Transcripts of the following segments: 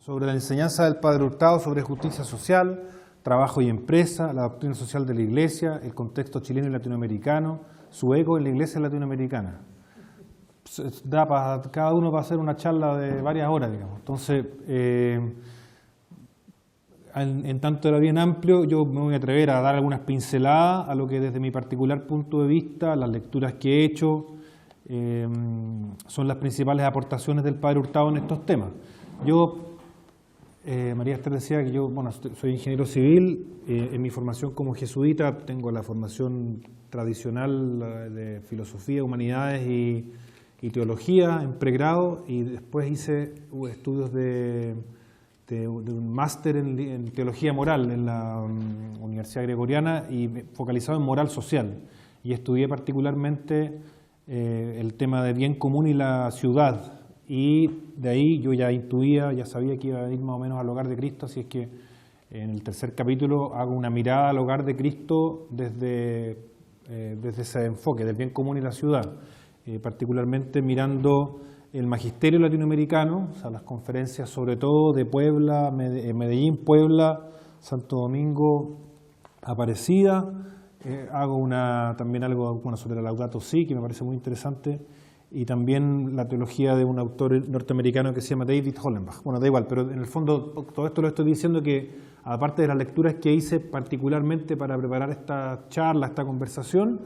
sobre la enseñanza del Padre Hurtado sobre justicia social, trabajo y empresa, la doctrina social de la Iglesia, el contexto chileno y latinoamericano, su eco en la Iglesia latinoamericana. Da para cada uno para hacer una charla de varias horas, digamos. Entonces, en tanto era bien amplio, yo me voy a atrever a dar algunas pinceladas a lo que desde mi particular punto de vista, las lecturas que he hecho, son las principales aportaciones del Padre Hurtado en estos temas. Yo, María Esther decía que yo, bueno, soy ingeniero civil, en mi formación como jesuita tengo la formación tradicional de filosofía, humanidades y teología en pregrado, y después hice estudios de un máster en teología moral en la Universidad Gregoriana y focalizado en moral social, y estudié particularmente el tema de bien común y la ciudad, y de ahí yo ya intuía, ya sabía que iba a ir más o menos al hogar de Cristo, así es que en el tercer capítulo hago una mirada al hogar de Cristo desde ese enfoque del bien común y la ciudad, particularmente mirando el magisterio latinoamericano, o sea, las conferencias sobre todo de Puebla, Medellín, Puebla, Santo Domingo, Aparecida. Hago también algo sobre la Laudato Si, que me parece muy interesante, y también la teología de un autor norteamericano que se llama David Hollenbach. Bueno, da igual, pero en el fondo todo esto lo estoy diciendo que, aparte de las lecturas que hice particularmente para preparar esta charla, esta conversación,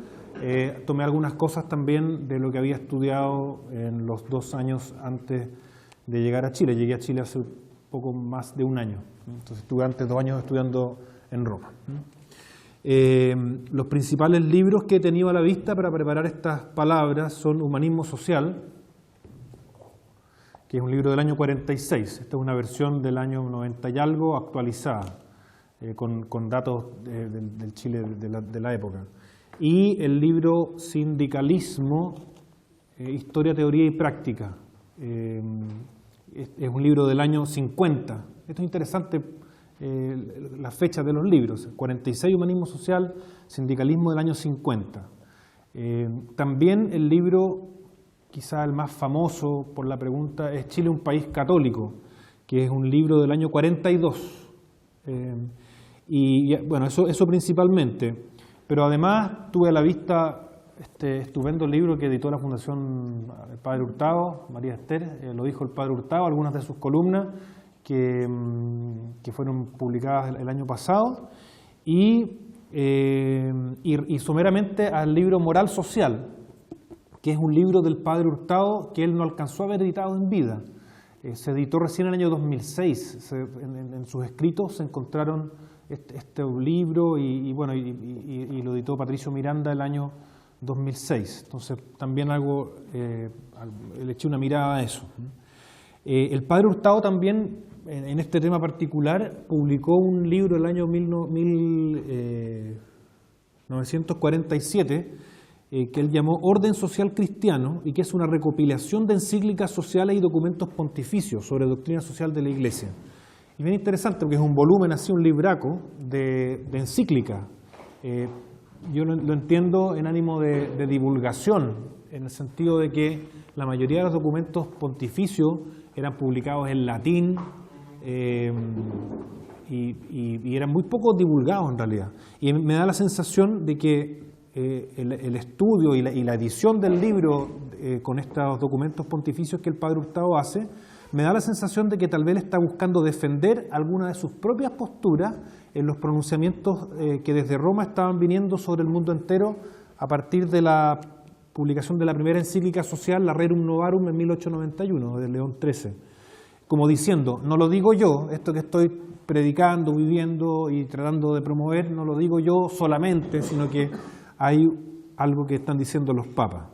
tomé algunas cosas también de lo que había estudiado en los 2 años antes de llegar a Chile. Llegué a Chile hace poco más de un año, entonces estuve antes 2 años estudiando en Roma. Los principales libros que he tenido a la vista para preparar estas palabras son Humanismo Social, que es un libro del año 46. Esta es una versión del año 90 y algo actualizada, con datos del Chile de la época. Y el libro Sindicalismo, Historia, Teoría y Práctica. Es un libro del año 50. Esto es interesante, la fecha de los libros. 46, Humanismo Social, Sindicalismo del año 50. También el libro, quizá el más famoso por la pregunta, es Chile, un país católico, que es un libro del año 42. Y bueno, eso principalmente. Pero además tuve a la vista este estupendo libro que editó la Fundación Padre Hurtado, María Esther, lo dijo el Padre Hurtado, algunas de sus columnas que fueron publicadas el año pasado, y someramente al libro Moral Social, que es un libro del Padre Hurtado que él no alcanzó a haber editado en vida. Se editó recién en el año 2006, en sus escritos se encontraron este libro y lo editó Patricio Miranda el año 2006. Entonces también le eché una mirada a eso. El Padre Hurtado también, en este tema particular, publicó un libro el año 1947 que él llamó Orden Social Cristiano, y que es una recopilación de encíclicas sociales y documentos pontificios sobre doctrina social de la Iglesia. Y bien interesante porque es un volumen, así un libraco de encíclica. Yo lo entiendo en ánimo de divulgación, en el sentido de que la mayoría de los documentos pontificios eran publicados en latín y eran muy poco divulgados en realidad. Y me da la sensación de que el estudio y la edición del libro con estos documentos pontificios que el Padre Hurtado hace, me da la sensación de que tal vez está buscando defender alguna de sus propias posturas en los pronunciamientos que desde Roma estaban viniendo sobre el mundo entero a partir de la publicación de la primera encíclica social, la Rerum Novarum, en 1891, de León XIII. Como diciendo, no lo digo yo, esto que estoy predicando, viviendo y tratando de promover, no lo digo yo solamente, sino que hay algo que están diciendo los papas.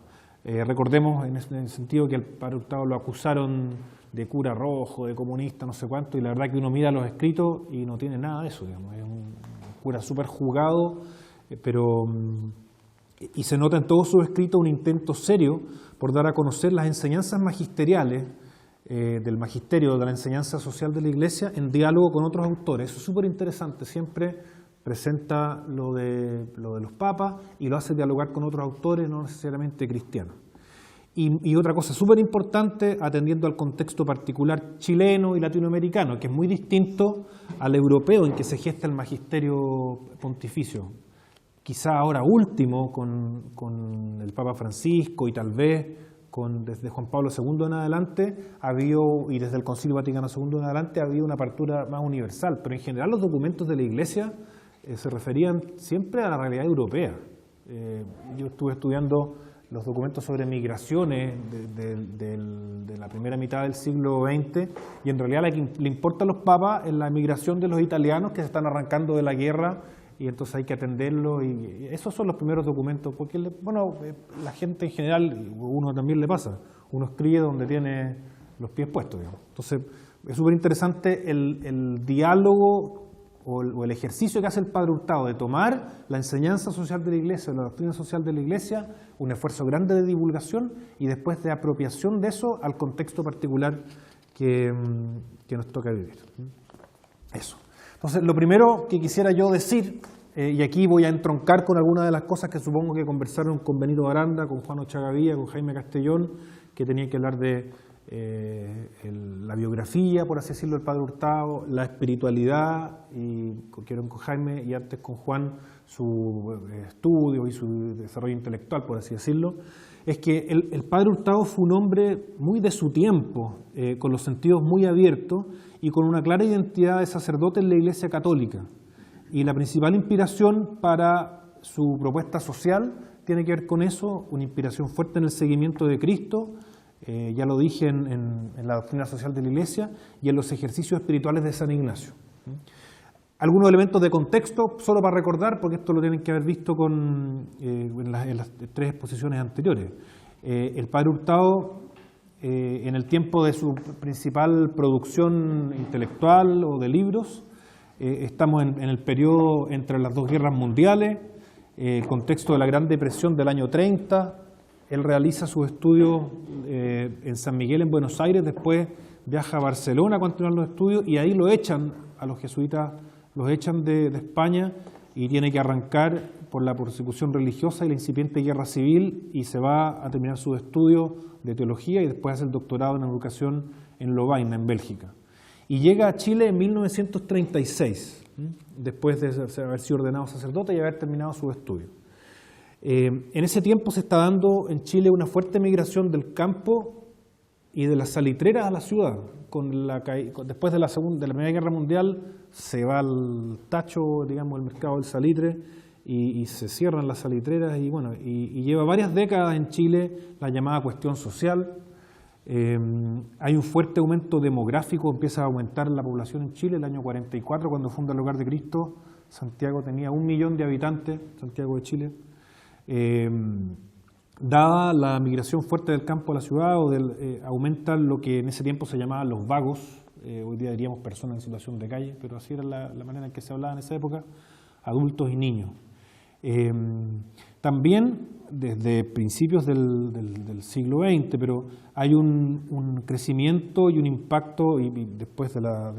Recordemos en el sentido que al Padre Hurtado lo acusaron de cura rojo, de comunista, no sé cuánto, y la verdad que uno mira los escritos y no tiene nada de eso, digamos. Es un cura súper juzgado, y se nota en todos sus escritos un intento serio por dar a conocer las enseñanzas magisteriales del magisterio de la enseñanza social de la Iglesia en diálogo con otros autores. Eso es súper interesante, siempre presenta lo de los papas y lo hace dialogar con otros autores, no necesariamente cristianos. Y otra cosa súper importante, atendiendo al contexto particular chileno y latinoamericano, que es muy distinto al europeo en que se gesta el magisterio pontificio. Quizá ahora último con el Papa Francisco y tal vez desde Juan Pablo II en adelante, y desde el Concilio Vaticano II en adelante, había una apertura más universal, pero en general los documentos de la Iglesia se referían siempre a la realidad europea. Yo estuve estudiando los documentos sobre migraciones de la primera mitad del siglo XX, y en realidad la que le importa a los papas es la migración de los italianos que se están arrancando de la guerra, y entonces hay que atenderlo, y esos son los primeros documentos, porque la gente en general, uno también le pasa, uno escribe donde tiene los pies puestos, digamos. Entonces es súper interesante el diálogo o el ejercicio que hace el Padre Hurtado de tomar la enseñanza social de la Iglesia, la doctrina social de la Iglesia, un esfuerzo grande de divulgación y después de apropiación de eso al contexto particular que nos toca vivir. Eso. Entonces, lo primero que quisiera yo decir, y aquí voy a entroncar con algunas de las cosas que supongo que conversaron con Benito Aranda, con Juan Ochagavía, con Jaime Castellón, que tenían que hablar de la biografía, por así decirlo, del Padre Hurtado, la espiritualidad, y quiero con Jaime y antes con Juan su estudio y su desarrollo intelectual, por así decirlo, es que el Padre Hurtado fue un hombre muy de su tiempo, con los sentidos muy abiertos y con una clara identidad de sacerdote en la Iglesia Católica. Y la principal inspiración para su propuesta social tiene que ver con eso, una inspiración fuerte en el seguimiento de Cristo, ya lo dije en la doctrina social de la Iglesia, y en los ejercicios espirituales de San Ignacio. Algunos elementos de contexto, solo para recordar, porque esto lo tienen que haber visto en las tres exposiciones anteriores. El Padre Hurtado, en el tiempo de su principal producción intelectual o de libros, estamos en el periodo entre las dos guerras mundiales, el contexto de la Gran Depresión del año 30, él realiza sus estudios en San Miguel, en Buenos Aires, después viaja a Barcelona a continuar los estudios y ahí lo echan, a los jesuitas los echan de España y tiene que arrancar por la persecución religiosa y la incipiente guerra civil y se va a terminar sus estudios de teología y después hace el doctorado en educación en Lovaina, en Bélgica. Y llega a Chile en 1936, después de haber sido ordenado sacerdote y haber terminado sus estudios. En ese tiempo se está dando en Chile una fuerte migración del campo y de las salitreras a la ciudad. Después de la Primera Guerra Mundial se va al tacho, digamos, el mercado del salitre y se cierran las salitreras y lleva varias décadas en Chile la llamada cuestión social. Hay un fuerte aumento demográfico, empieza a aumentar la población en Chile. El año 44, cuando funda el Hogar de Cristo, Santiago tenía 1 millón de habitantes, Santiago de Chile. Dada la migración fuerte del campo a la ciudad, aumentan lo que en ese tiempo se llamaban los vagos, hoy día diríamos personas en situación de calle, pero así era la manera en que se hablaba en esa época, adultos y niños. También desde principios del siglo XX, pero hay un crecimiento y un impacto, y después de la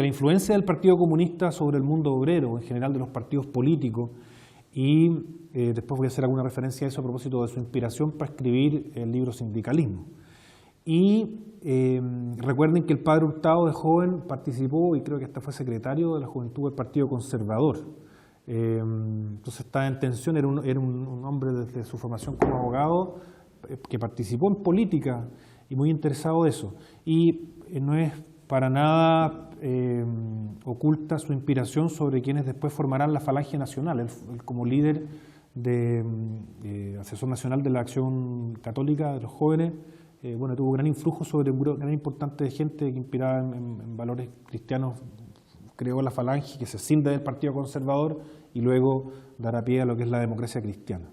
influencia del Partido Comunista sobre el mundo obrero, en general de los partidos políticos, y después voy a hacer alguna referencia a eso a propósito de su inspiración para escribir el libro Sindicalismo. Y recuerden que el Padre Hurtado de joven participó, y creo que hasta fue secretario de la Juventud del Partido Conservador. Entonces estaba en tensión, era un hombre desde su formación como abogado que participó en política y muy interesado de eso. Y no es para nada oculta su inspiración sobre quienes después formarán la Falange Nacional. Él como líder de asesor nacional de la Acción Católica de los Jóvenes, tuvo gran influjo sobre un grupo gran importante de gente que inspirada en valores cristianos, creó la Falange, que se escinde del Partido Conservador y luego dará pie a lo que es la democracia cristiana.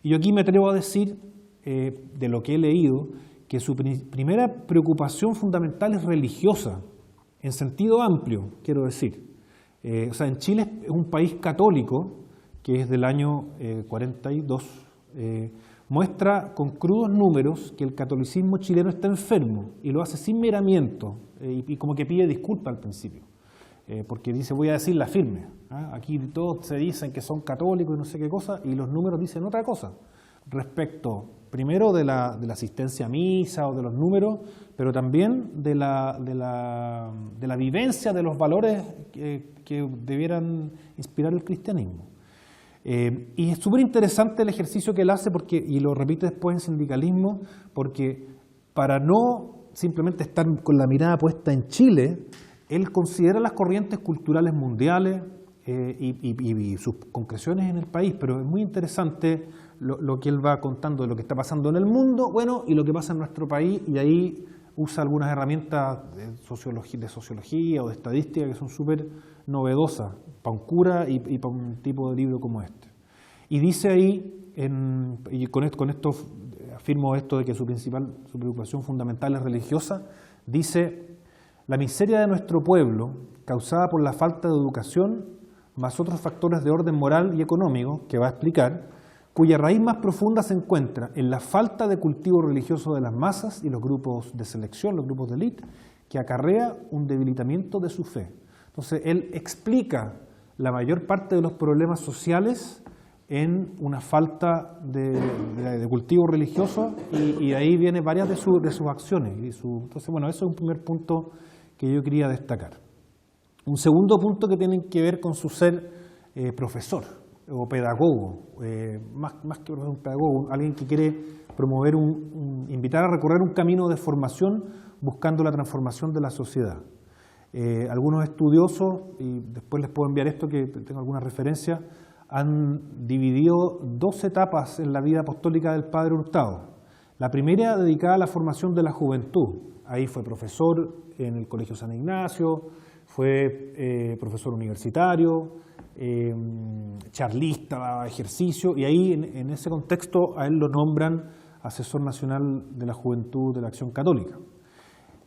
Y yo aquí me atrevo a decir, de lo que he leído, que su primera preocupación fundamental es religiosa, en sentido amplio, quiero decir. En Chile es un país católico, que es del año 42, muestra con crudos números que el catolicismo chileno está enfermo, y lo hace sin miramiento, y como que pide disculpas al principio. Porque dice, voy a decir la firme. Aquí todos se dicen que son católicos y no sé qué cosa, y los números dicen otra cosa. respecto, primero, de la asistencia a misa o de los números, pero también de la vivencia de los valores que debieran inspirar el cristianismo. Y es súper interesante el ejercicio que él hace, y lo repite después en Sindicalismo, porque para no simplemente estar con la mirada puesta en Chile, él considera las corrientes culturales mundiales y sus concreciones en el país, pero es muy interesante lo que él va contando de lo que está pasando en el mundo, bueno, y lo que pasa en nuestro país, y ahí usa algunas herramientas de sociología o de estadística que son súper novedosas para un cura y para un tipo de libro como este. Y dice ahí, y con esto afirmo esto de que su preocupación fundamental es religiosa, dice: la miseria de nuestro pueblo, causada por la falta de educación, más otros factores de orden moral y económico, que va a explicar, cuya raíz más profunda se encuentra en la falta de cultivo religioso de las masas y los grupos de selección, los grupos de élite, que acarrea un debilitamiento de su fe. Entonces, él explica la mayor parte de los problemas sociales en una falta de cultivo religioso, y ahí viene varias de sus acciones. Entonces, bueno, eso es un primer punto que yo quería destacar. Un segundo punto que tiene que ver con su ser profesor o pedagogo, más que un pedagogo, alguien que quiere promover invitar a recorrer un camino de formación buscando la transformación de la sociedad. Algunos estudiosos, y después les puedo enviar esto que tengo algunas referencias, han dividido 2 etapas en la vida apostólica del Padre Hurtado. La primera dedicada a la formación de la juventud. Ahí fue profesor en el Colegio San Ignacio, fue profesor universitario, charlista, daba ejercicio, y ahí en ese contexto a él lo nombran asesor nacional de la juventud de la Acción Católica.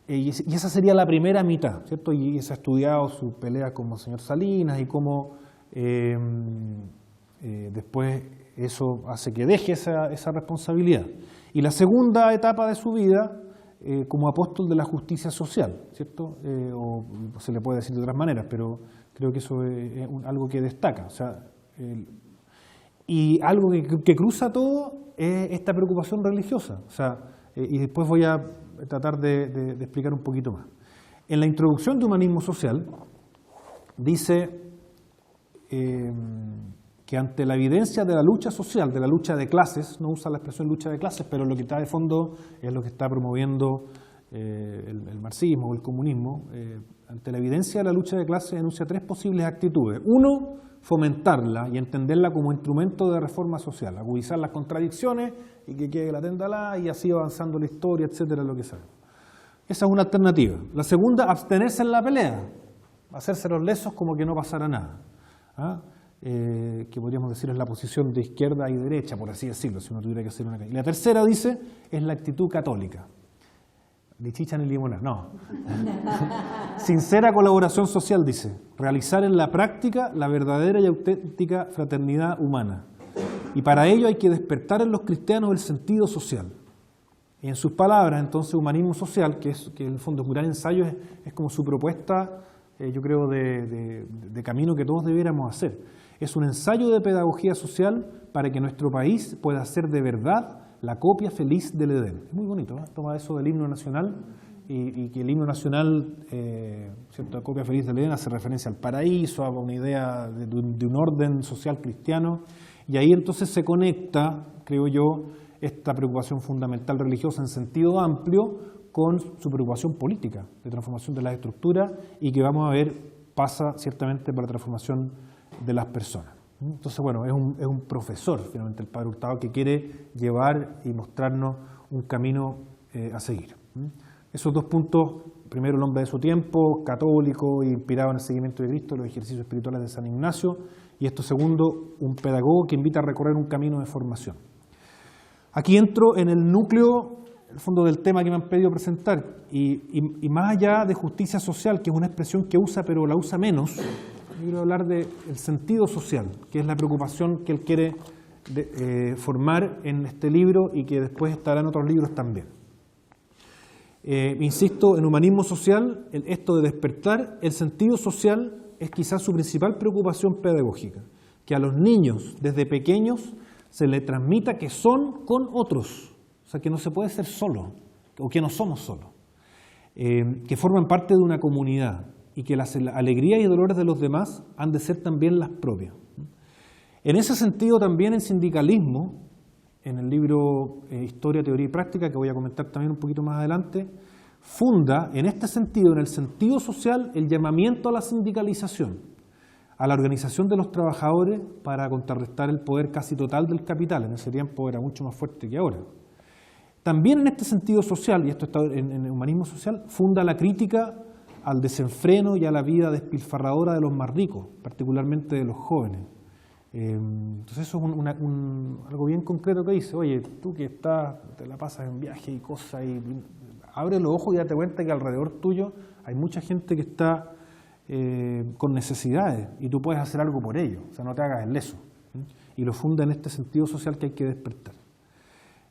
Y esa sería la primera mitad, ¿cierto? Y se ha estudiado su pelea con Monseñor Salinas y cómo después eso hace que deje esa responsabilidad. Y la segunda etapa de su vida, como apóstol de la justicia social, ¿cierto? O se le puede decir de otras maneras, pero creo que eso es algo que destaca. O sea, y algo que cruza todo es esta preocupación religiosa. O sea, y después voy a tratar de explicar un poquito más. En la introducción de Humanismo Social dice que ante la evidencia de la lucha social, de la lucha de clases, no usa la expresión lucha de clases, pero lo que está de fondo es lo que está promoviendo el marxismo o el comunismo, ante la evidencia de la lucha de clases enuncia 3 posibles actitudes. 1, fomentarla y entenderla como instrumento de reforma social, agudizar las contradicciones y que quede latente y así avanzando la historia, etcétera, lo que sea. Esa es una alternativa. La segunda, abstenerse en la pelea, hacerse los lesos como que no pasara nada. Que podríamos decir es la posición de izquierda y derecha, por así decirlo, si uno tuviera que hacer una. Y la tercera, dice, es la actitud católica. Ni chicha ni limonada, no. Sincera colaboración social, dice, realizar en la práctica la verdadera y auténtica fraternidad humana. Y para ello hay que despertar en los cristianos el sentido social. Y en sus palabras, entonces, Humanismo Social, que en el fondo es un gran ensayo, es como su propuesta, yo creo, de camino que todos debiéramos hacer. Es un ensayo de pedagogía social para que nuestro país pueda ser de verdad la copia feliz del Edén. Es muy bonito, ¿no? Toma eso del himno nacional y que el himno nacional, ¿cierto? La copia feliz del Edén hace referencia al paraíso, a una idea de un orden social cristiano, y ahí entonces se conecta, creo yo, esta preocupación fundamental religiosa en sentido amplio con su preocupación política de transformación de las estructuras y que vamos a ver pasa ciertamente por la transformación de las personas. Entonces, bueno, es un profesor, finalmente, el Padre Hurtado, que quiere llevar y mostrarnos un camino a seguir. Esos 2 puntos, primero, el hombre de su tiempo, católico, inspirado en el seguimiento de Cristo, los ejercicios espirituales de San Ignacio, y esto segundo, un pedagogo que invita a recorrer un camino de formación. Aquí entro en el núcleo, el fondo del tema que me han pedido presentar, y más allá de justicia social, que es una expresión que usa, pero la usa menos, yo quiero hablar del sentido social, que es la preocupación que él quiere formar en este libro y que después estará en otros libros también. Insisto, en Humanismo Social, esto de despertar el sentido social es quizás su principal preocupación pedagógica, que a los niños desde pequeños se le transmita que son con otros, o sea, que no se puede ser solo, o que no somos solos, que forman parte de una comunidad y que las alegrías y dolores de los demás han de ser también las propias. En ese sentido también el sindicalismo, en el libro Historia, Teoría y Práctica, que voy a comentar también un poquito más adelante, funda en este sentido, en el sentido social, el llamamiento a la sindicalización, a la organización de los trabajadores para contrarrestar el poder casi total del capital. En ese tiempo era mucho más fuerte que ahora. También en este sentido social, y esto está en el humanismo social, funda la crítica al desenfreno y a la vida despilfarradora de los más ricos, particularmente de los jóvenes. Entonces eso es algo bien concreto que dice: oye, tú que te la pasas en viaje y cosas, y abre los ojos y date cuenta que alrededor tuyo hay mucha gente que está con necesidades y tú puedes hacer algo por ello, o sea, no te hagas el leso. Y lo funda en este sentido social que hay que despertar.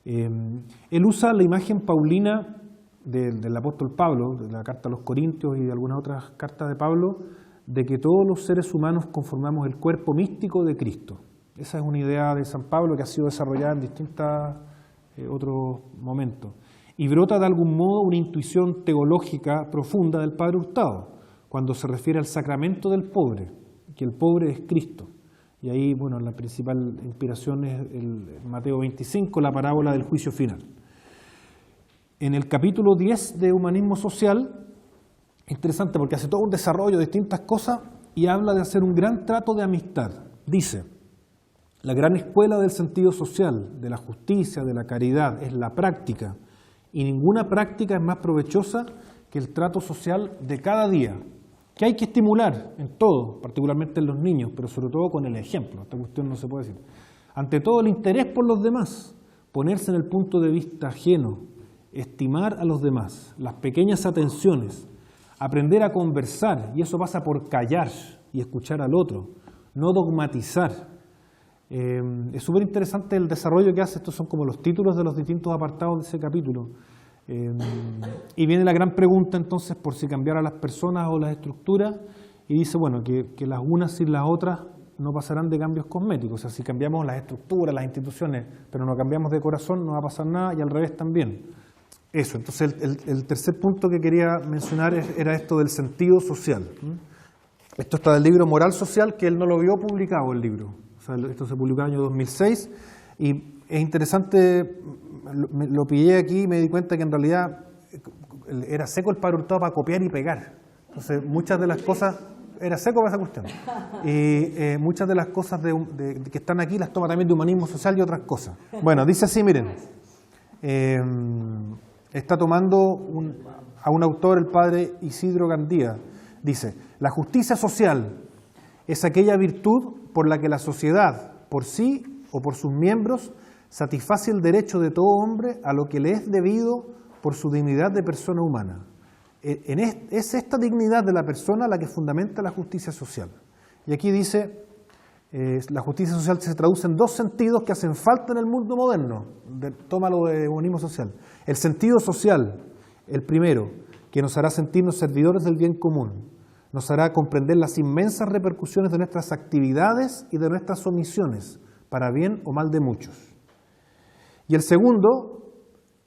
Él usa la imagen paulina del apóstol Pablo, de la carta a los Corintios y de algunas otras cartas de Pablo, de que todos los seres humanos conformamos el cuerpo místico de Cristo. Esa es una idea de San Pablo que ha sido desarrollada en distintos otros momentos. Y brota de algún modo una intuición teológica profunda del Padre Hurtado, cuando se refiere al sacramento del pobre, que el pobre es Cristo. Y ahí, bueno, la principal inspiración es el Mateo 25, la parábola del juicio final. En el capítulo 10 de Humanismo Social, interesante porque hace todo un desarrollo de distintas cosas y habla de hacer un gran trato de amistad. Dice: la gran escuela del sentido social, de la justicia, de la caridad, es la práctica, y ninguna práctica es más provechosa que el trato social de cada día, que hay que estimular en todo, particularmente en los niños, pero sobre todo con el ejemplo. Esta cuestión no se puede decir. Ante todo, el interés por los demás, ponerse en el punto de vista ajeno, estimar a los demás, las pequeñas atenciones, aprender a conversar, y eso pasa por callar y escuchar al otro, no dogmatizar. Es súper interesante el desarrollo que hace. Estos son como los títulos de los distintos apartados de ese capítulo. Y viene la gran pregunta entonces por si cambiar a las personas o las estructuras, y dice, bueno, que las unas sin las otras no pasarán de cambios cosméticos. O sea, si cambiamos las estructuras, las instituciones, pero no cambiamos de corazón, no va a pasar nada, y al revés también. Eso, entonces el tercer punto que quería mencionar era esto del sentido social. Esto está del libro Moral Social, que él no lo vio publicado el libro. O sea, esto se publicó en el año 2006, y es interesante, lo pillé aquí y me di cuenta que en realidad era seco el Padre Hurtado para copiar y pegar. Entonces muchas de las cosas, era seco para esa cuestión. Y muchas de las cosas que están aquí las toma también de Humanismo Social y otras cosas. Bueno, dice así, miren. Está tomando a un autor, el padre Isidro Gandía, dice: la justicia social es aquella virtud por la que la sociedad, por sí o por sus miembros, satisface el derecho de todo hombre a lo que le es debido por su dignidad de persona humana. Es esta dignidad de la persona la que fundamenta la justicia social. Y aquí dice: la justicia social se traduce en dos sentidos que hacen falta en el mundo moderno. Tómalo de Humanismo Social. El sentido social, el primero, que nos hará sentirnos servidores del bien común, nos hará comprender las inmensas repercusiones de nuestras actividades y de nuestras omisiones, para bien o mal de muchos. Y el segundo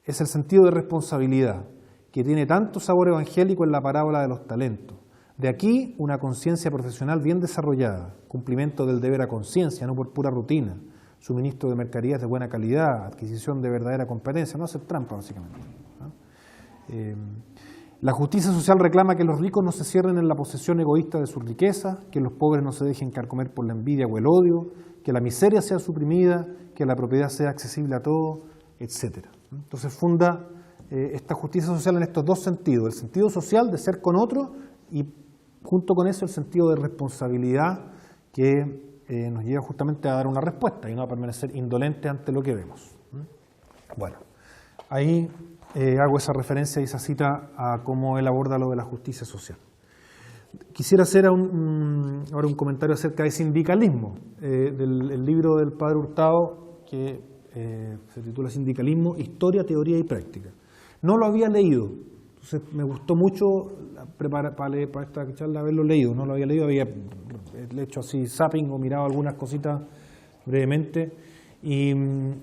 es el sentido de responsabilidad, que tiene tanto sabor evangélico en la parábola de los talentos. De aquí una conciencia profesional bien desarrollada, cumplimiento del deber a conciencia, no por pura rutina, suministro de mercaderías de buena calidad, adquisición de verdadera competencia, no hacer trampa básicamente. La justicia social reclama que los ricos no se cierren en la posesión egoísta de su riqueza, que los pobres no se dejen carcomer por la envidia o el odio, que la miseria sea suprimida, que la propiedad sea accesible a todos, etc. Entonces funda esta justicia social en estos dos sentidos: el sentido social de ser con otro, y junto con eso el sentido de responsabilidad que nos lleva justamente a dar una respuesta y no a permanecer indolente ante lo que vemos. Bueno, ahí hago esa referencia y esa cita a cómo él aborda lo de la justicia social. Quisiera hacer ahora un comentario acerca del sindicalismo, del libro del Padre Hurtado que se titula Sindicalismo, Historia, Teoría y Práctica. No lo había leído. Entonces me gustó mucho para esta charla haberlo leído. No lo había leído, había hecho así zapping o mirado algunas cositas brevemente, y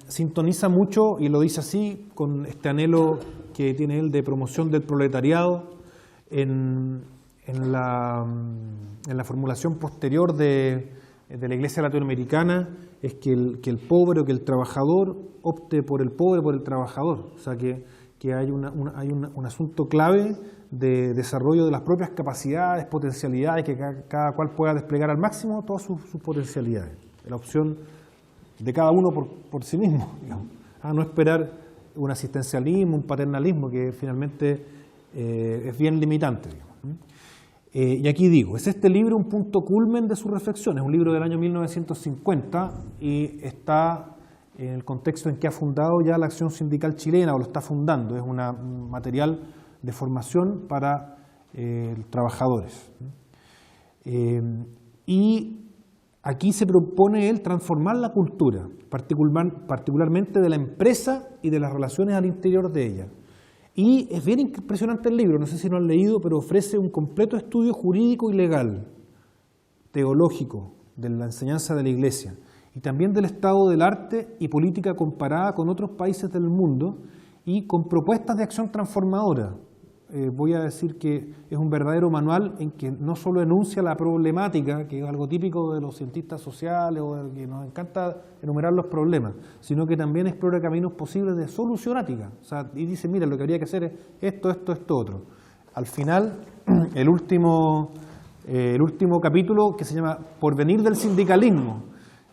sintoniza mucho, y lo dice así, con este anhelo que tiene él de promoción del proletariado en la formulación posterior de la Iglesia latinoamericana, es que el pobre o que el trabajador opte por el pobre, por el trabajador. O sea, que hay un asunto clave de desarrollo de las propias capacidades, potencialidades, que cada cual pueda desplegar al máximo todas sus potencialidades. La opción de cada uno por sí mismo, digamos. No esperar un asistencialismo, un paternalismo que finalmente es bien limitante, digamos. Y aquí digo, es este libro un punto culmen de su reflexión, es un libro del año 1950 y está en el contexto en que ha fundado ya la Acción Sindical Chilena, o lo está fundando, es un material de formación para trabajadores. Y aquí se propone él transformar la cultura, particularmente de la empresa y de las relaciones al interior de ella. Y es bien impresionante el libro, no sé si lo han leído, pero ofrece un completo estudio jurídico y legal, teológico, de la enseñanza de la Iglesia, y también del estado del arte y política comparada con otros países del mundo, y con propuestas de acción transformadora. Voy a decir que es un verdadero manual en que no solo enuncia la problemática, que es algo típico de los cientistas sociales o de que nos encanta enumerar los problemas, sino que también explora caminos posibles de solucionática. O sea, y dice, mira, lo que habría que hacer es esto, otro. Al final, el último capítulo, que se llama Porvenir del sindicalismo,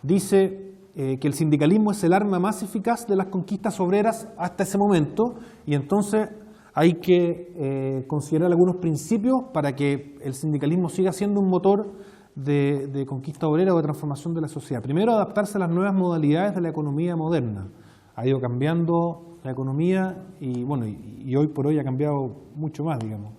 dice que el sindicalismo es el arma más eficaz de las conquistas obreras hasta ese momento, y entonces hay que considerar algunos principios para que el sindicalismo siga siendo un motor de conquista obrera o de transformación de la sociedad. Primero, adaptarse a las nuevas modalidades de la economía moderna. Ha ido cambiando la economía y hoy por hoy ha cambiado mucho más, digamos.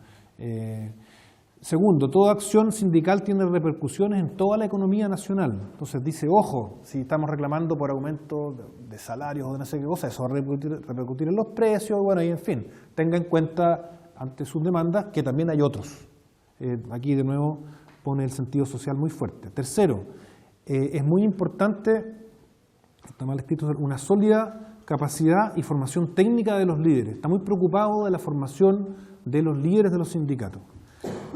Segundo, toda acción sindical tiene repercusiones en toda la economía nacional. Entonces dice, ojo, si estamos reclamando por aumento de salarios o de no sé qué cosa, eso va a repercutir en los precios, y en fin, tenga en cuenta ante sus demandas que también hay otros. Aquí de nuevo pone el sentido social muy fuerte. Tercero, es muy importante, está mal escrito, una sólida capacidad y formación técnica de los líderes. Está muy preocupado de la formación de los líderes de los sindicatos.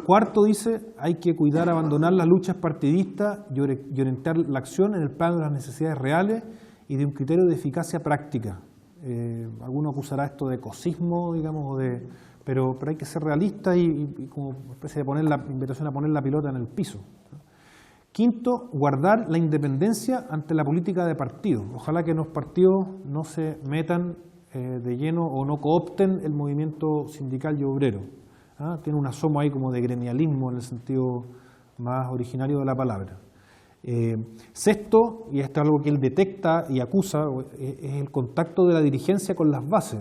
Cuarto, dice, hay que cuidar, abandonar las luchas partidistas y orientar la acción en el plano de las necesidades reales y de un criterio de eficacia práctica. Alguno acusará esto de cosismo, digamos, pero hay que ser realista y como una especie de poner la invitación a poner la pelota en el piso. Quinto, guardar la independencia ante la política de partido. Ojalá que los partidos no se metan de lleno o no coopten el movimiento sindical y obrero. Tiene un asomo ahí como de gremialismo en el sentido más originario de la palabra. Sexto, y esto es algo que él detecta y acusa, es el contacto de la dirigencia con las bases.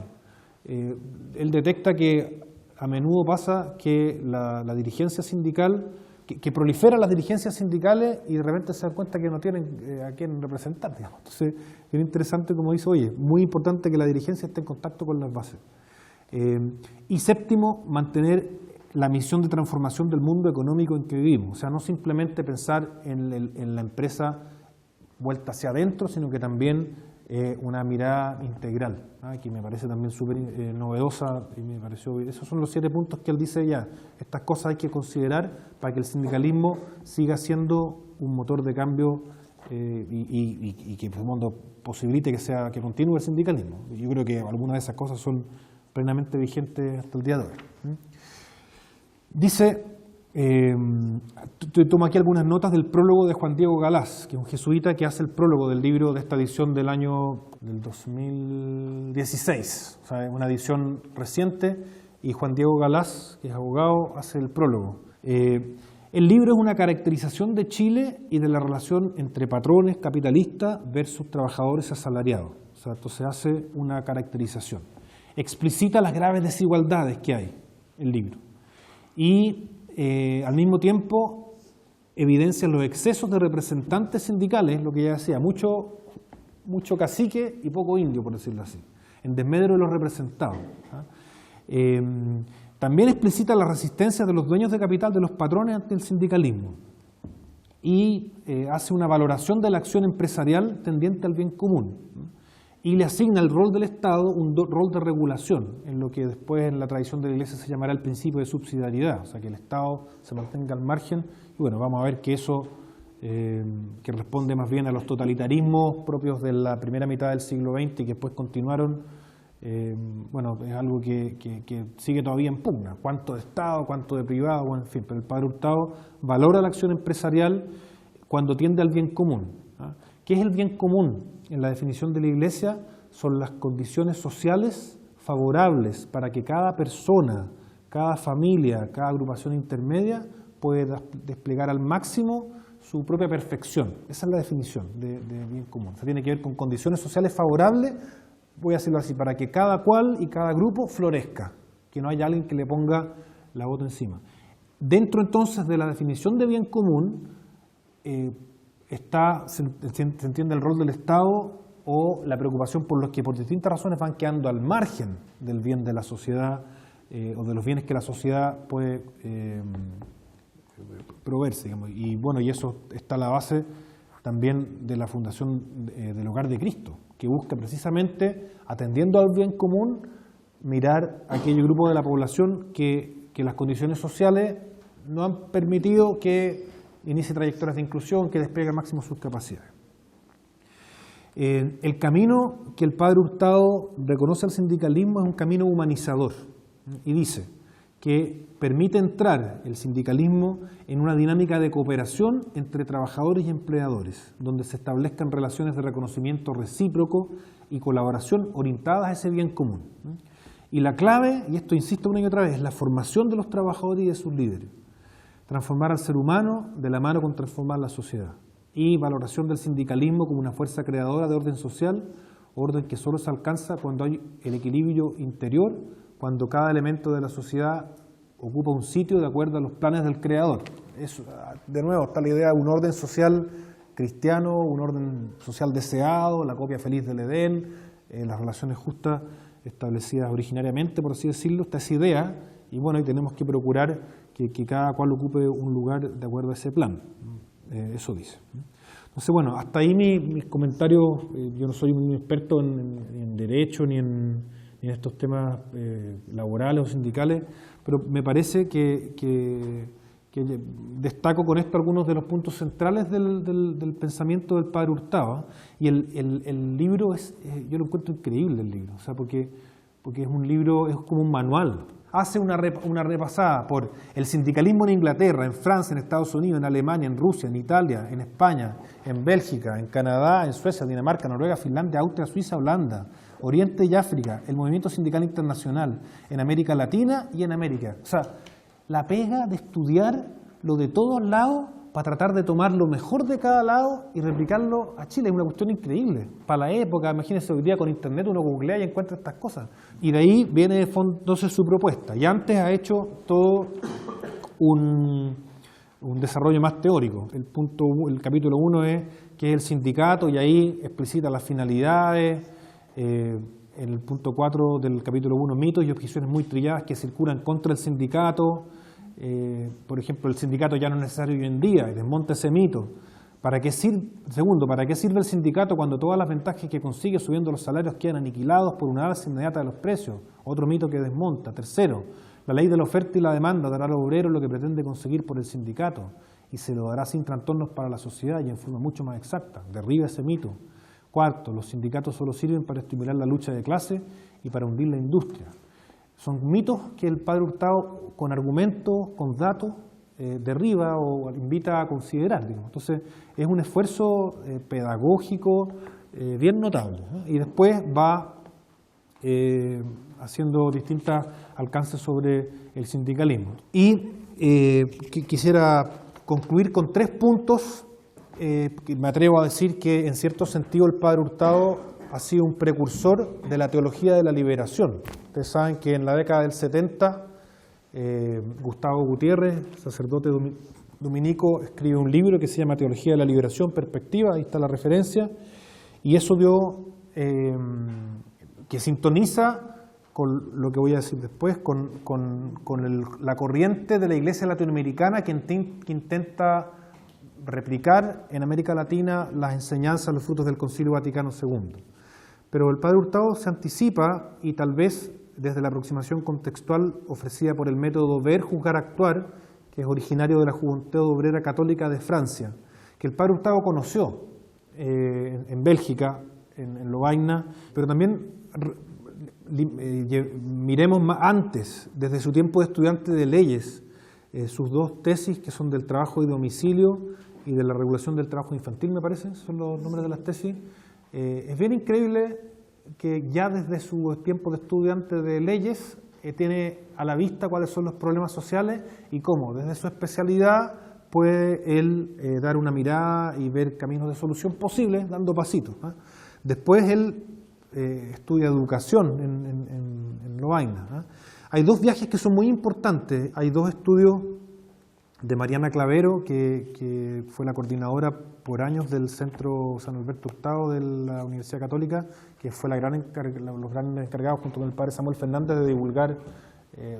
Él detecta que a menudo pasa que la dirigencia sindical, que proliferan las dirigencias sindicales y de repente se dan cuenta que no tienen a quién representar, digamos. Entonces, es interesante como dice, oye, muy importante que la dirigencia esté en contacto con las bases. Y séptimo, mantener la misión de transformación del mundo económico en que vivimos. O sea, no simplemente pensar en la empresa vuelta hacia adentro, sino que también una mirada integral, que me parece también súper novedosa y me pareció. Esos son los 7 puntos que él dice ya. Estas cosas hay que considerar para que el sindicalismo siga siendo un motor de cambio y que, por el mundo, posibilite que continúe el sindicalismo. Yo creo que algunas de esas cosas son plenamente vigente hasta el día de hoy. Dice, tomo aquí algunas notas del prólogo de Juan Diego Galás, que es un jesuita que hace el prólogo del libro de esta edición del 2016, o sea, una edición reciente, y Juan Diego Galás, que es abogado, hace el prólogo. El libro es una caracterización de Chile y de la relación entre patrones capitalistas versus trabajadores asalariados. O sea, entonces hace una caracterización. Explicita las graves desigualdades que hay el libro y al mismo tiempo evidencia los excesos de representantes sindicales, lo que ya decía, mucho cacique y poco indio, por decirlo así, en desmedro de los representados. También explicita la resistencia de los dueños de capital, de los patrones ante el sindicalismo y hace una valoración de la acción empresarial tendiente al bien común, ¿no? Y le asigna el rol del Estado un rol de regulación, en lo que después en la tradición de la Iglesia se llamará el principio de subsidiariedad, o sea, que el Estado se mantenga al margen, y bueno, vamos a ver que eso, que responde más bien a los totalitarismos propios de la primera mitad del siglo XX y que después continuaron, bueno, es algo que sigue todavía en pugna, cuánto de Estado, cuánto de privado, bueno, en fin, pero el Padre Hurtado valora la acción empresarial cuando tiende al bien común, ¿ah? ¿Qué es el bien común? En la definición de la Iglesia son las condiciones sociales favorables para que cada persona, cada familia, cada agrupación intermedia pueda desplegar al máximo su propia perfección. Esa es la definición de bien común. O sea, tiene que ver con condiciones sociales favorables, voy a decirlo así, para que cada cual y cada grupo florezca, que no haya alguien que le ponga la bota encima. Dentro entonces de la definición de bien común, se entiende el rol del Estado o la preocupación por los que por distintas razones van quedando al margen del bien de la sociedad o de los bienes que la sociedad puede proveerse, digamos. Y bueno, y eso está a la base también de la fundación del Hogar de Cristo, que busca precisamente, atendiendo al bien común, mirar a aquel grupo de la población que las condiciones sociales no han permitido que inicie trayectorias de inclusión, que despliegue al máximo sus capacidades. El camino que el Padre Hurtado reconoce al sindicalismo es un camino humanizador y dice que permite entrar el sindicalismo en una dinámica de cooperación entre trabajadores y empleadores, donde se establezcan relaciones de reconocimiento recíproco y colaboración orientadas a ese bien común. Y la clave, y esto insisto una y otra vez, es la formación de los trabajadores y de sus líderes. Transformar al ser humano de la mano con transformar la sociedad. Y valoración del sindicalismo como una fuerza creadora de orden social, orden que solo se alcanza cuando hay el equilibrio interior, cuando cada elemento de la sociedad ocupa un sitio de acuerdo a los planes del creador. Eso, de nuevo, está la idea de un orden social cristiano, un orden social deseado, la copia feliz del Edén, las relaciones justas establecidas originariamente, por así decirlo, está esa idea, y bueno, y tenemos que procurar que cada cual ocupe un lugar de acuerdo a ese plan. Eso dice. Entonces, bueno, hasta ahí mis comentarios. Yo no soy un experto en derecho ni en estos temas laborales o sindicales, pero me parece que destaco con esto algunos de los puntos centrales del pensamiento del Padre Hurtado. Y el libro yo lo encuentro increíble, el libro, o sea, porque es un libro, es como un manual. Hace una repasada por el sindicalismo en Inglaterra, en Francia, en Estados Unidos, en Alemania, en Rusia, en Italia, en España, en Bélgica, en Canadá, en Suecia, Dinamarca, Noruega, Finlandia, Austria, Suiza, Holanda, Oriente y África, el movimiento sindical internacional, en América Latina y en América. O sea, la pega de estudiar lo de todos lados para tratar de tomar lo mejor de cada lado y replicarlo a Chile. Es una cuestión increíble. Para la época, imagínense hoy día con internet uno googlea y encuentra estas cosas. Y de ahí viene entonces su propuesta. Y antes ha hecho todo un desarrollo más teórico. El capítulo 1 es qué es el sindicato y ahí explicita las finalidades. En el punto 4 del capítulo 1, mitos y objeciones muy trilladas que circulan contra el sindicato. Por ejemplo, el sindicato ya no es necesario hoy en día, y desmonta ese mito. Segundo, ¿para qué sirve el sindicato cuando todas las ventajas que consigue subiendo los salarios quedan aniquilados por una alza inmediata de los precios? Otro mito que desmonta. Tercero, la ley de la oferta y la demanda dará al obrero lo que pretende conseguir por el sindicato y se lo dará sin trastornos para la sociedad y en forma mucho más exacta. Derriba ese mito. Cuarto, los sindicatos solo sirven para estimular la lucha de clase y para hundir la industria. Son mitos que el Padre Hurtado, con argumentos, con datos, derriba o invita a considerar, digamos. Entonces, es un esfuerzo pedagógico bien notable, ¿no? Y después va haciendo distintos alcances sobre el sindicalismo. Y quisiera concluir con 3 puntos que me atrevo a decir que, en cierto sentido, el Padre Hurtado ha sido un precursor de la teología de la liberación. Ustedes saben que en la década del 70, Gustavo Gutiérrez, sacerdote dominico, escribe un libro que se llama Teología de la Liberación, Perspectiva, ahí está la referencia, y eso que sintoniza con lo que voy a decir después, con la corriente de la Iglesia latinoamericana que intenta replicar en América Latina las enseñanzas, los frutos del Concilio Vaticano II. Pero el padre Hurtado se anticipa y tal vez desde la aproximación contextual ofrecida por el método Ver, Juzgar, Actuar, que es originario de la Juventud Obrera Católica de Francia, que el padre Hurtado conoció en Bélgica, en Lovaina, pero también miremos más antes, desde su tiempo de estudiante de leyes, sus dos tesis que son del trabajo de domicilio y de la regulación del trabajo infantil, me parece, son los nombres de las tesis. Es bien increíble que ya desde su tiempo de estudiante de leyes tiene a la vista cuáles son los problemas sociales y cómo desde su especialidad puede él dar una mirada y ver caminos de solución posibles dando pasitos. Después él estudia educación en Lovaina. Hay dos viajes que son muy importantes, hay dos estudios de Mariana Clavero, que fue la coordinadora por años del Centro San Alberto Hurtado de la Universidad Católica, que fue los grandes encargados junto con el padre Samuel Fernández de divulgar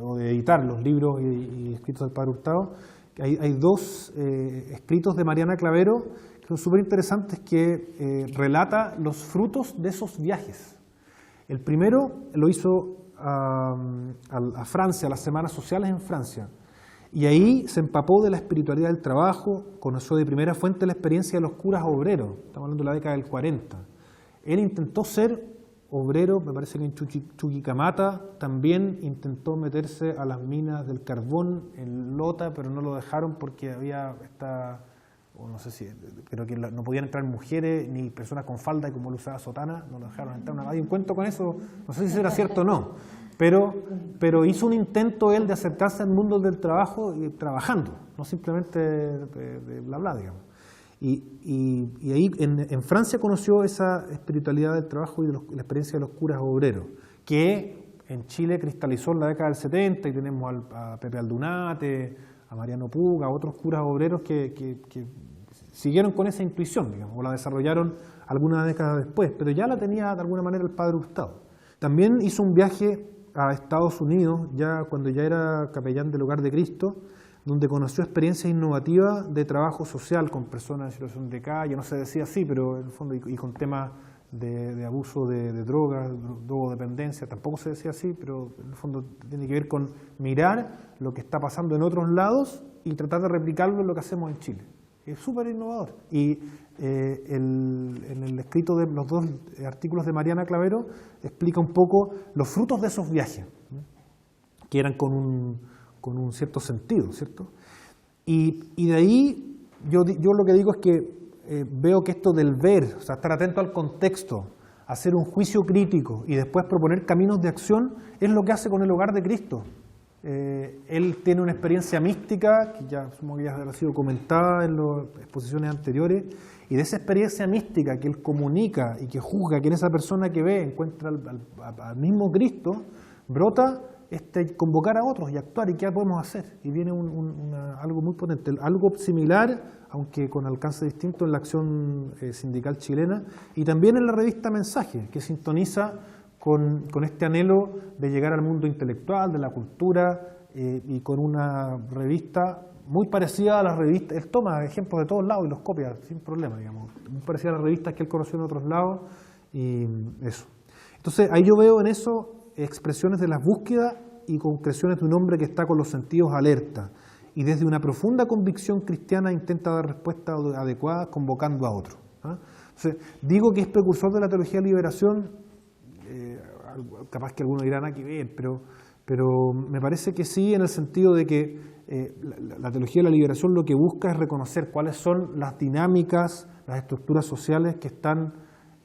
o de editar los libros y escritos del padre Hurtado. Hay dos escritos de Mariana Clavero que son súper interesantes que relata los frutos de esos viajes. El primero lo hizo a Francia, a las Semanas Sociales en Francia, y ahí se empapó de la espiritualidad del trabajo, conoció de primera fuente la experiencia de los curas obreros, estamos hablando de la década del 40. Él intentó ser obrero, me parece que en Chuquicamata, también intentó meterse a las minas del carbón en Lota, pero no lo dejaron porque había o no sé si, creo que no podían entrar mujeres ni personas con falda y como él usaba sotana, no lo dejaron entrar. Hay un cuento con eso, no sé si era cierto o no, pero hizo un intento él de acercarse al mundo del trabajo y trabajando, no simplemente de bla bla, digamos. Y ahí en Francia conoció esa espiritualidad del trabajo y de la experiencia de los curas obreros, que en Chile cristalizó en la década del 70 y tenemos a Pepe Aldunate, a Mariano Puga, a otros curas obreros que siguieron con esa intuición, digamos, o la desarrollaron algunas décadas después, pero ya la tenía de alguna manera el padre Hurtado. También hizo un viaje a Estados Unidos, ya cuando ya era capellán del Hogar de Cristo, donde conoció experiencias innovativas de trabajo social con personas en situación de calle, no se decía así, pero en el fondo, y con temas de abuso de drogas, drogodependencia, tampoco se decía así, pero en el fondo tiene que ver con mirar lo que está pasando en otros lados y tratar de replicarlo en lo que hacemos en Chile. Es súper innovador. Y en el escrito de los dos artículos de Mariana Clavero explica un poco los frutos de esos viajes, ¿no? Que eran con un cierto sentido, ¿cierto? Y de ahí yo lo que digo es que veo que esto del ver, o sea, estar atento al contexto, hacer un juicio crítico y después proponer caminos de acción, es lo que hace con el Hogar de Cristo. Él tiene una experiencia mística, que ya supongo que ya ha sido comentada en las exposiciones anteriores, y de esa experiencia mística que él comunica y que juzga, que en esa persona que ve encuentra al mismo Cristo, brota convocar a otros y actuar, y qué podemos hacer. Y viene algo muy potente, algo similar, aunque con alcance distinto en la acción sindical chilena, y también en la revista Mensaje, que sintoniza con este anhelo de llegar al mundo intelectual, de la cultura, y con una revista muy parecida a las revistas. Él toma ejemplos de todos lados y los copia sin problema, digamos, muy parecida a las revistas que él conoció en otros lados, y eso. Entonces ahí yo veo en eso expresiones de las búsquedas y concreciones de un hombre que está con los sentidos alerta y desde una profunda convicción cristiana intenta dar respuestas adecuadas convocando a otros. Entonces, digo que es precursor de la teología de liberación, capaz que algunos dirán aquí ver, pero me parece que sí, en el sentido de que la teología de la liberación lo que busca es reconocer cuáles son las dinámicas, las estructuras sociales que están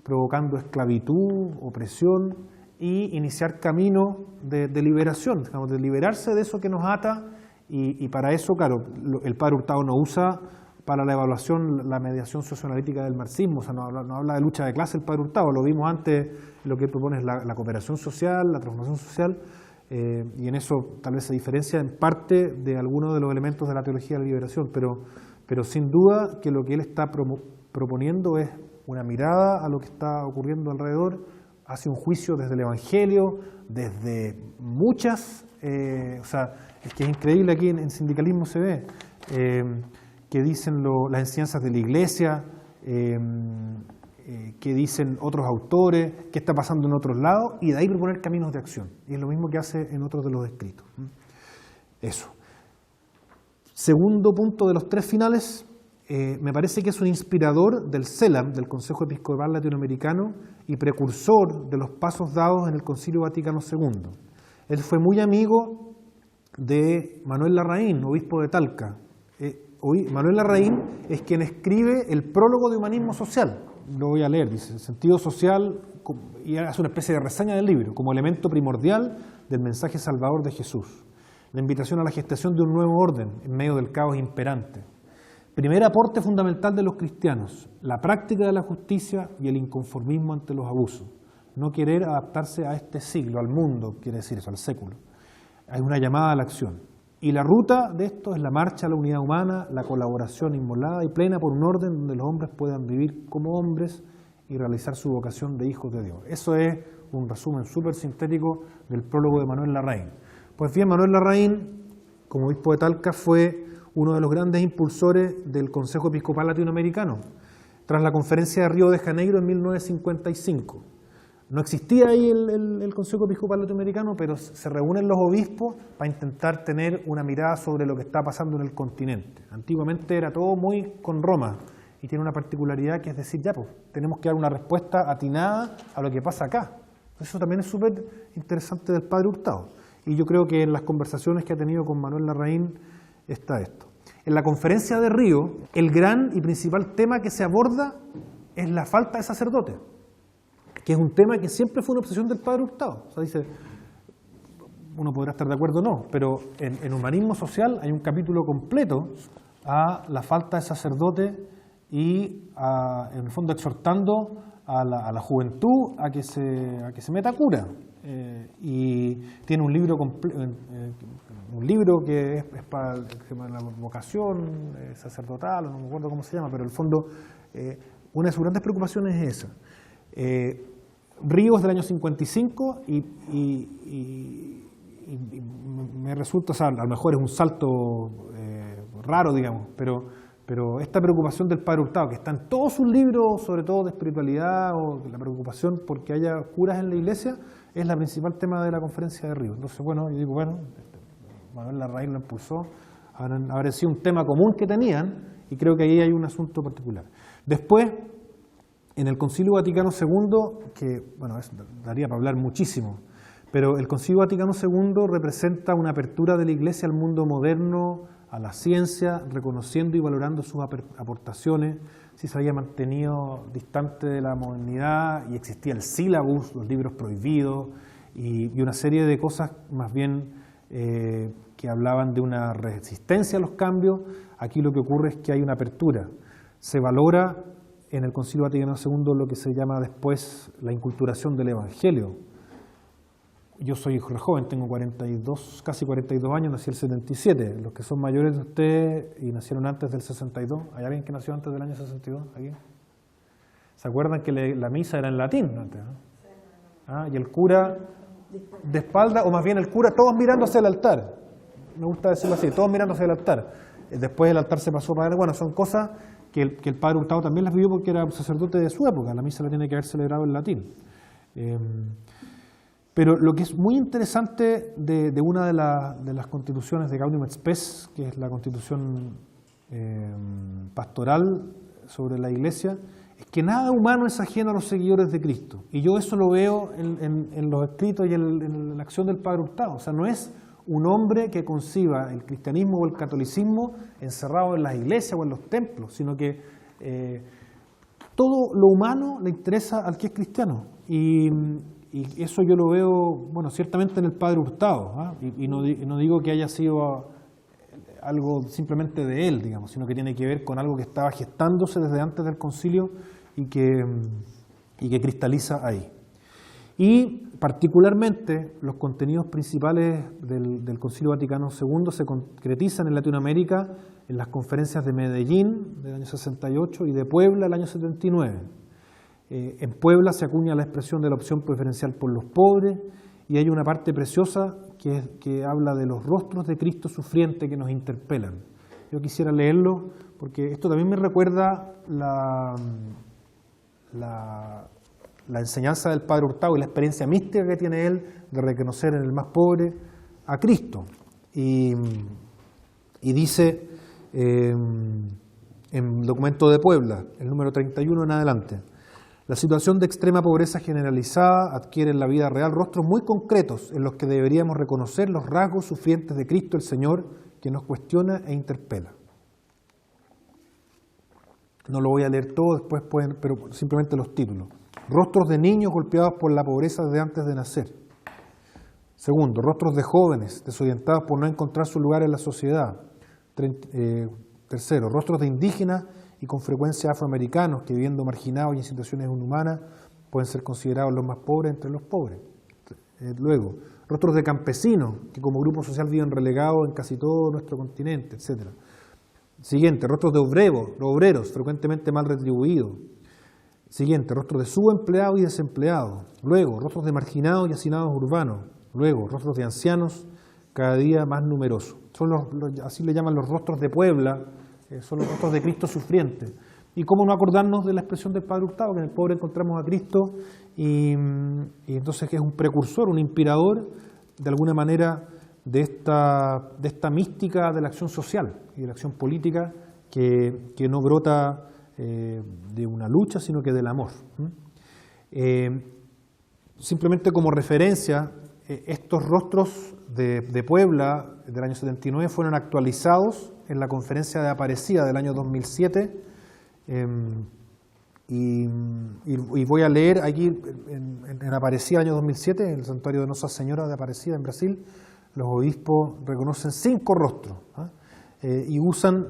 provocando esclavitud, opresión, y iniciar camino de liberación, digamos, de liberarse de eso que nos ata, y para eso, claro, el padre Hurtado no usa para la evaluación la mediación socioanalítica del marxismo, o sea, no habla de lucha de clase el padre Hurtado, lo vimos antes, lo que propone es la cooperación social, la transformación social, y en eso tal vez se diferencia en parte de algunos de los elementos de la teología de la liberación, pero sin duda que lo que él está proponiendo es una mirada a lo que está ocurriendo alrededor, hace un juicio desde el Evangelio, desde muchas, o sea, es que es increíble, aquí en sindicalismo se ve, qué dicen las enseñanzas de la Iglesia, qué dicen otros autores, qué está pasando en otros lados, y de ahí proponer caminos de acción. Y es lo mismo que hace en otros de los escritos. Eso. Segundo punto de los tres finales, me parece que es un inspirador del CELAM, del Consejo Episcopal Latinoamericano, y precursor de los pasos dados en el Concilio Vaticano II. Él fue muy amigo de Manuel Larraín, obispo de Talca. Manuel Larraín es quien escribe el prólogo de Humanismo Social. Lo voy a leer, dice: el sentido social, y hace una especie de reseña del libro, como elemento primordial del mensaje salvador de Jesús. La invitación a la gestación de un nuevo orden en medio del caos imperante. Primer aporte fundamental de los cristianos: la práctica de la justicia y el inconformismo ante los abusos. No querer adaptarse a este siglo, al mundo, quiere decir eso, al século. Hay una llamada a la acción. Y la ruta de esto es la marcha a la unidad humana, la colaboración inmolada y plena por un orden donde los hombres puedan vivir como hombres y realizar su vocación de hijos de Dios. Eso es un resumen súper sintético del prólogo de Manuel Larraín. Pues bien, Manuel Larraín, como obispo de Talca, fue uno de los grandes impulsores del Consejo Episcopal Latinoamericano, tras la Conferencia de Río de Janeiro en 1955. No existía ahí el Consejo Episcopal Latinoamericano, pero se reúnen los obispos para intentar tener una mirada sobre lo que está pasando en el continente. Antiguamente era todo muy con Roma, y tiene una particularidad que es decir, ya pues, tenemos que dar una respuesta atinada a lo que pasa acá. Eso también es súper interesante del Padre Hurtado. Y yo creo que en las conversaciones que ha tenido con Manuel Larraín está esto. En la Conferencia de Río, el gran y principal tema que se aborda es la falta de sacerdotes, que es un tema que siempre fue una obsesión del Padre Hurtado. O sea, dice, uno podrá estar de acuerdo o no, pero en Humanismo Social hay un capítulo completo a la falta de sacerdotes y en el fondo exhortando a la juventud a que se meta a cura. Y tiene un libro que es para la vocación sacerdotal, no me acuerdo cómo se llama, pero en el fondo una de sus grandes preocupaciones es esa. Río es del año 55 y me resulta, o sea, a lo mejor es un salto raro, digamos, pero esta preocupación del Padre Hurtado, que está en todos sus libros, sobre todo de espiritualidad, o la preocupación porque haya curas en la iglesia, es la principal tema de la Conferencia de Río. Entonces, bueno, yo digo, bueno, Manuel Larraín lo impulsó, habrá sido un tema común que tenían, y creo que ahí hay un asunto particular. Después, en el Concilio Vaticano II, que, bueno, daría para hablar muchísimo, pero el Concilio Vaticano II representa una apertura de la Iglesia al mundo moderno, a la ciencia, reconociendo y valorando sus aportaciones. Si se había mantenido distante de la modernidad y existía el sílabus, los libros prohibidos y una serie de cosas más bien que hablaban de una resistencia a los cambios. Aquí lo que ocurre es que hay una apertura. Se valora en el Concilio Vaticano II lo que se llama después la inculturación del Evangelio. Yo soy joven, tengo casi 42 años, nací el 77. Los que son mayores de ustedes y nacieron antes del 62, ¿hay alguien que nació antes del año 62? ¿Aquí? ¿Se acuerdan que la misa era en latín antes? ¿Ah? Y el cura de espalda, o más bien el cura, todos mirando hacia el altar. Me gusta decirlo así, todos mirando hacia el altar. Después el altar se pasó para él. Bueno, son cosas que el Padre Hurtado también las vivió porque era un sacerdote de su época. La misa la tiene que haber celebrado en latín. Pero lo que es muy interesante de una de las constituciones de Gaudium et Spes, que es la constitución pastoral sobre la Iglesia, es que nada humano es ajeno a los seguidores de Cristo. Y yo eso lo veo en los escritos y en la acción del Padre Hurtado. O sea, no es un hombre que conciba el cristianismo o el catolicismo encerrado en las iglesias o en los templos, sino que todo lo humano le interesa al que es cristiano. Y eso yo lo veo, bueno, ciertamente en el Padre Hurtado, ¿ah? Y no digo que haya sido algo simplemente de él, digamos, sino que tiene que ver con algo que estaba gestándose desde antes del concilio y que cristaliza ahí. Y particularmente los contenidos principales del Concilio Vaticano II se concretizan en Latinoamérica en las conferencias de Medellín del año 68 y de Puebla del año 79. En Puebla se acuña la expresión de la opción preferencial por los pobres y hay una parte preciosa que habla de los rostros de Cristo sufriente que nos interpelan. Yo quisiera leerlo porque esto también me recuerda la enseñanza del Padre Hurtado y la experiencia mística que tiene él de reconocer en el más pobre a Cristo. Y dice en el documento de Puebla, el número 31 en adelante: la situación de extrema pobreza generalizada adquiere en la vida real rostros muy concretos en los que deberíamos reconocer los rasgos sufrientes de Cristo el Señor, que nos cuestiona e interpela. No lo voy a leer todo, después pueden, pero simplemente los títulos. Rostros de niños golpeados por la pobreza desde antes de nacer. Segundo, rostros de jóvenes desorientados por no encontrar su lugar en la sociedad. Tercero, rostros de indígenas y con frecuencia afroamericanos que, viviendo marginados y en situaciones inhumanas, pueden ser considerados los más pobres entre los pobres. Luego, rostros de campesinos que como grupo social viven relegados en casi todo nuestro continente, etc. Siguiente, rostros de obreros frecuentemente mal retribuidos. Siguiente, rostros de subempleados y desempleados. Luego, rostros de marginados y hacinados urbanos. Luego, rostros de ancianos cada día más numerosos. Son así le llaman los rostros de Puebla, son los rostros de Cristo sufriente. Y cómo no acordarnos de la expresión del Padre Hurtado, que en el pobre encontramos a Cristo y entonces que es un precursor, un inspirador de alguna manera de esta mística de la acción social y de la acción política que no brota de una lucha, sino que del amor. Simplemente como referencia, estos rostros de Puebla del año 79 fueron actualizados en la conferencia de Aparecida del año 2007 y voy a leer aquí en Aparecida del año 2007, en el santuario de Nossa Senhora de Aparecida en Brasil, los obispos reconocen 5 rostros y usan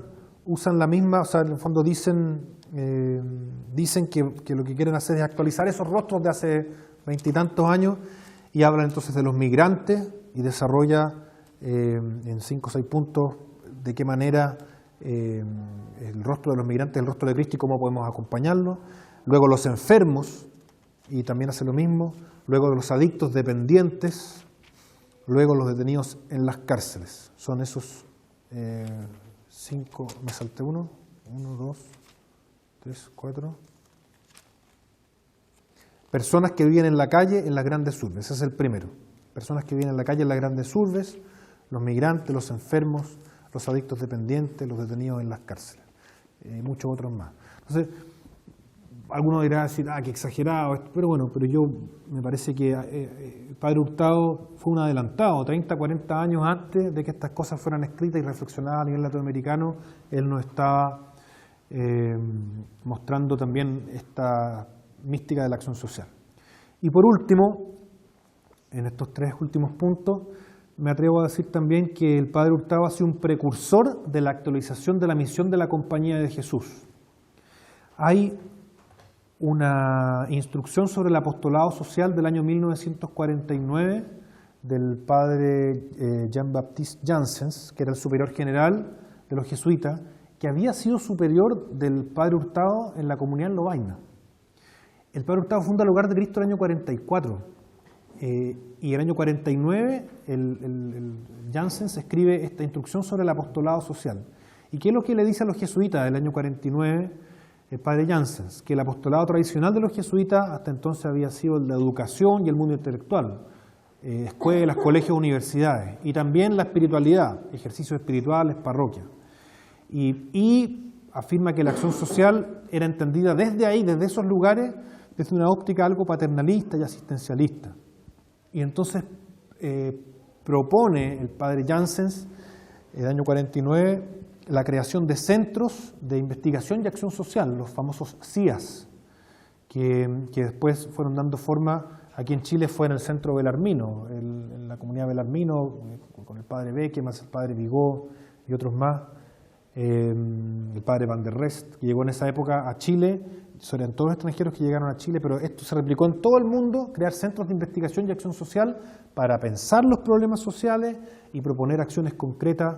la misma, o sea, en el fondo dicen que lo que quieren hacer es actualizar esos rostros de hace 20 y tantos años y hablan entonces de los migrantes y desarrolla en 5 o 6 puntos de qué manera el rostro de los migrantes es el rostro de Cristo y cómo podemos acompañarlo. Luego los enfermos, y también hace lo mismo. Luego los adictos dependientes. Luego los detenidos en las cárceles. Son esos 5, me salté 1, 2, 3, 4. Personas que viven en la calle en las grandes urbes, ese es el primero. Personas que viven en la calle en las grandes urbes, los migrantes, los enfermos, los adictos dependientes, los detenidos en las cárceles, muchos otros más. Entonces, algunos dirán decir, qué exagerado, pero bueno, pero yo me parece que el Padre Hurtado fue un adelantado, 30, 40 años antes de que estas cosas fueran escritas y reflexionadas a nivel latinoamericano, él nos estaba mostrando también esta mística de la acción social. Y por último, en estos 3 últimos puntos, me atrevo a decir también que el Padre Hurtado ha sido un precursor de la actualización de la misión de la Compañía de Jesús. Hay una instrucción sobre el apostolado social del año 1949 del Padre Jean-Baptiste Janssens, que era el superior general de los jesuitas, que había sido superior del Padre Hurtado en la comunidad en Lovaina. El Padre Hurtado funda el Hogar de Cristo el año 44 y el año 49 el Janssens escribe esta instrucción sobre el apostolado social. ¿Y qué es lo que le dice a los jesuitas del año 49 el Padre Janssens? Que el apostolado tradicional de los jesuitas hasta entonces había sido la educación y el mundo intelectual, escuelas, colegios, universidades, y también la espiritualidad, ejercicios espirituales, parroquias. Y afirma que la acción social era entendida desde ahí, desde esos lugares, desde una óptica algo paternalista y asistencialista. Y entonces propone el Padre Janssens, el año 49, la creación de centros de investigación y acción social, los famosos CIAS, que después fueron dando forma, aquí en Chile fue en el centro Belarmino, en la comunidad Belarmino, con el Padre Beque, más el Padre Vigó y otros más, el Padre Van der Rest, que llegó en esa época a Chile, eran todos los extranjeros que llegaron a Chile, pero esto se replicó en todo el mundo, crear centros de investigación y acción social para pensar los problemas sociales y proponer acciones concretas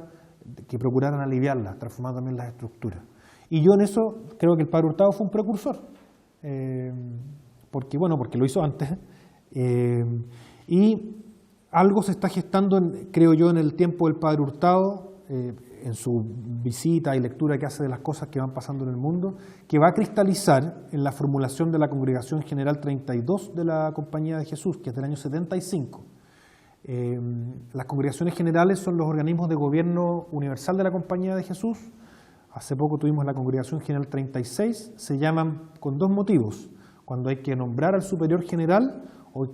que procuraran aliviarlas, transformando también las estructuras. Y yo en eso creo que el Padre Hurtado fue un precursor, porque lo hizo antes, y algo se está gestando, creo yo, en el tiempo del Padre Hurtado, en su visita y lectura que hace de las cosas que van pasando en el mundo, que va a cristalizar en la formulación de la Congregación General 32 de la Compañía de Jesús, que es del año 75. Las congregaciones generales son los organismos de gobierno universal de la Compañía de Jesús. Hace poco tuvimos la Congregación General 36, se llaman con dos motivos: cuando hay que nombrar al superior general o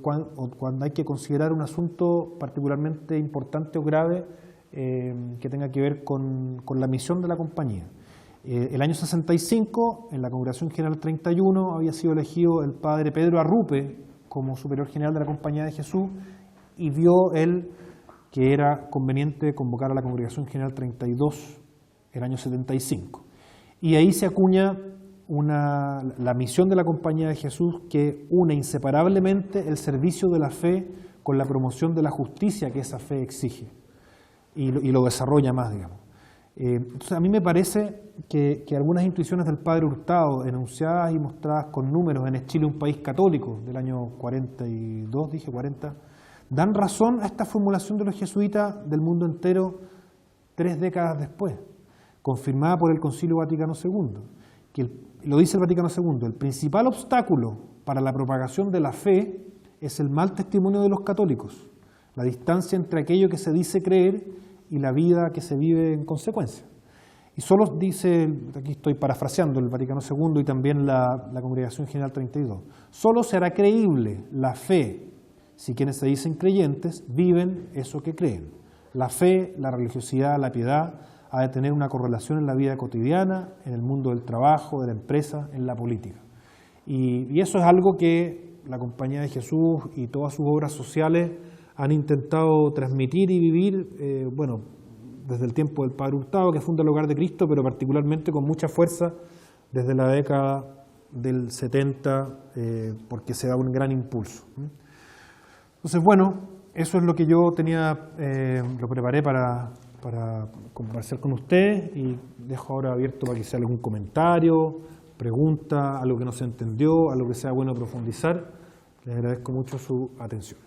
cuando hay que considerar un asunto particularmente importante o grave que tenga que ver con la misión de la compañía. El año 65, en la Congregación General 31, había sido elegido el padre Pedro Arrupe como superior general de la Compañía de Jesús, y vio él que era conveniente convocar a la Congregación General 32 el año 75. Y ahí se acuña la misión de la Compañía de Jesús, que une inseparablemente el servicio de la fe con la promoción de la justicia que esa fe exige, y lo desarrolla más, digamos. Entonces a mí me parece que algunas intuiciones del padre Hurtado, enunciadas y mostradas con números en Chile, un país católico, del año 42, dije 40, dan razón a esta formulación de los jesuitas del mundo entero 3 décadas después, confirmada por el Concilio Vaticano II, que lo dice el Vaticano II: el principal obstáculo para la propagación de la fe es el mal testimonio de los católicos, la distancia entre aquello que se dice creer y la vida que se vive en consecuencia. Y solo dice, aquí estoy parafraseando el Vaticano II y también la Congregación General 32, solo será creíble la fe si quienes se dicen creyentes viven eso que creen. La fe, la religiosidad, la piedad ha de tener una correlación en la vida cotidiana, en el mundo del trabajo, de la empresa, en la política. Y eso es algo que la Compañía de Jesús y todas sus obras sociales han intentado transmitir y vivir, bueno, desde el tiempo del padre Hurtado, que funda el Hogar de Cristo, pero particularmente con mucha fuerza desde la década del 70, porque se da un gran impulso. Entonces, bueno, eso es lo que yo tenía, lo preparé para conversar con ustedes, y dejo ahora abierto para que sea algún comentario, pregunta, algo que no se entendió, algo que sea bueno profundizar. Les agradezco mucho su atención.